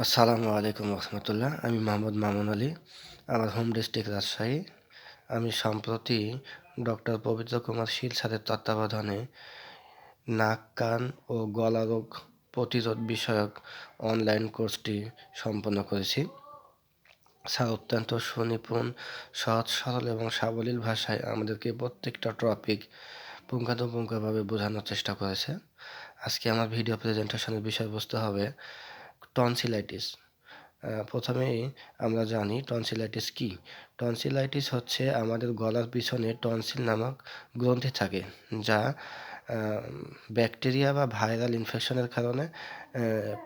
আসসালামু আলাইকুম রহমতুল্লাহ। আমি মোহাম্মদ মামুন আলী। আমার হোম ডিস্ট্রিক্ট রাজশাহী। আমি সম্প্রতি ডক্টর পবিত্র কুমার শীল স্যারের তত্ত্বাবধানে নাক কান ও গলা রোগ প্রতিরোধ বিষয়ক অনলাইন কোর্সটি সম্পন্ন করেছি। স্যার অত্যন্ত সুনিপুণ, সহজ সরল এবং সাবলীল ভাষায় আমাদেরকে প্রত্যেকটা টপিক পুঙ্খানুপুঙ্খভাবে বোঝানোর চেষ্টা করেছে। আজকে আমার ভিডিও প্রেজেন্টেশনের বিষয়বস্তু হবে টনসিলাইটিস। প্রথমেই আমরা জানি টনসিলাইটিস কী। টনসিলাইটিস হচ্ছে আমাদের গলার পিছনে টনসিল নামক গ্রন্থি থাকে, যা ব্যাকটেরিয়া বা ভাইরাল ইনফেকশনের কারণে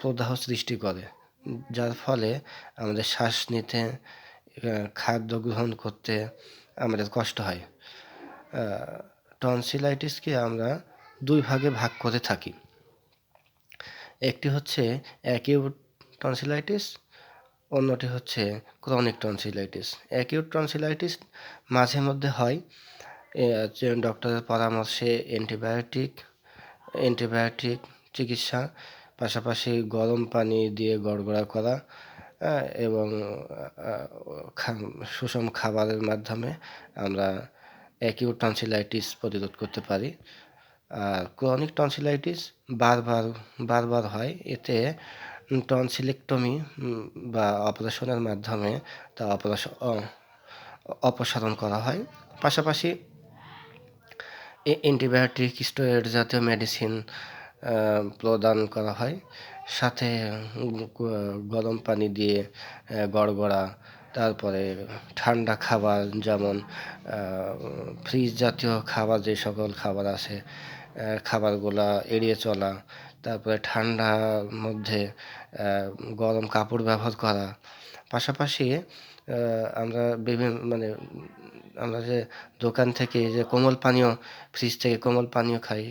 প্রদাহ সৃষ্টি করে, যার ফলে আমাদের শ্বাস নিতে, খাদ্য গ্রহণ করতে আমাদের কষ্ট হয়। টনসিলাইটিসকে আমরা দুই ভাগে ভাগ করে থাকি। একটি হচ্ছে অ্যাকিউট টনসিলাইটিস, অন্যটি হচ্ছে ক্রনিক টনসিলাইটিস। অ্যাকিউট টনসিলাইটিস মাঝে মধ্যে হয়, ডক্টরের পরামর্শে অ্যান্টিবায়োটিক চিকিৎসা, পাশাপাশি গরম পানি দিয়ে গড়গড়া করা এবং সুষম খাবারের মাধ্যমে আমরা অ্যাকিউট টনসিলাইটিস প্রতিরোধ করতে পারি। আর ক্রনিক টনসিলাইটিস বারবার হয়। এতে টনসিলেক্টমি বা অপারেশনের মাধ্যমে তা অপসারণ করা হয়। পাশাপাশি অ্যান্টিবায়োটিক, স্টেরয়েড জাতীয় মেডিসিন প্রদান করা হয়। সাথে গরম পানি দিয়ে গড়গড়া, তারপরে ঠান্ডা খাবার, যেমন ফ্রিজ জাতীয় খাবার, যে সকল খাবার আছে খাবারগুলা এড়িয়ে চলা, তারপরে ঠান্ডার মধ্যে গরম কাপড় ব্যবহার করা। পাশাপাশি আমরা যে দোকান থেকে যে কোমল পানীয়, ফ্রিজ থেকে কোমল পানীয় খাই,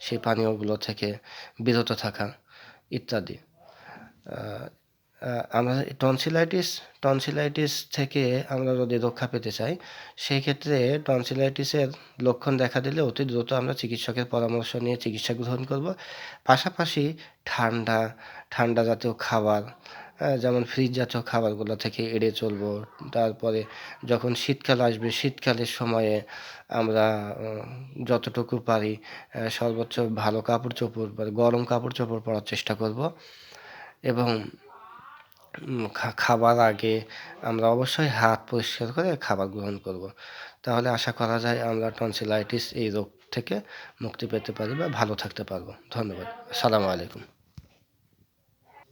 সেই পানীয়গুলো থেকে বিরত থাকা ইত্যাদি। আমরা টনসিলাইটিস থেকে আমরা যদি রক্ষা পেতে চাই, সেই ক্ষেত্রে টনসিলাইটিসের লক্ষণ দেখা দিলে অতি দ্রুত আমরা চিকিৎসকের পরামর্শ নিয়ে চিকিৎসা গ্রহণ করব। পাশাপাশি ঠান্ডা জাতীয় খাবার, যেমন ফ্রিজ জাতীয় খাবারগুলো থেকে এড়িয়ে চলবো। তারপরে যখন শীতকাল আসবে, শীতকালের সময়ে আমরা যতটুকু পারি সর্বোচ্চ ভালো কাপড়-চোপড়, গরম কাপড়-চোপড় পরার চেষ্টা করব। এবং খাবার আগে আমরা অবশ্যই হাত পরিষ্কার করে খাবার গ্রহণ করব। তাহলে আশা করা যায় আমরা টনসিলাইটিস এই রোগ থেকে মুক্তি পেতে পারি বা ভালো থাকতে পারবো। ধন্যবাদ। আসসালামু আলাইকুম।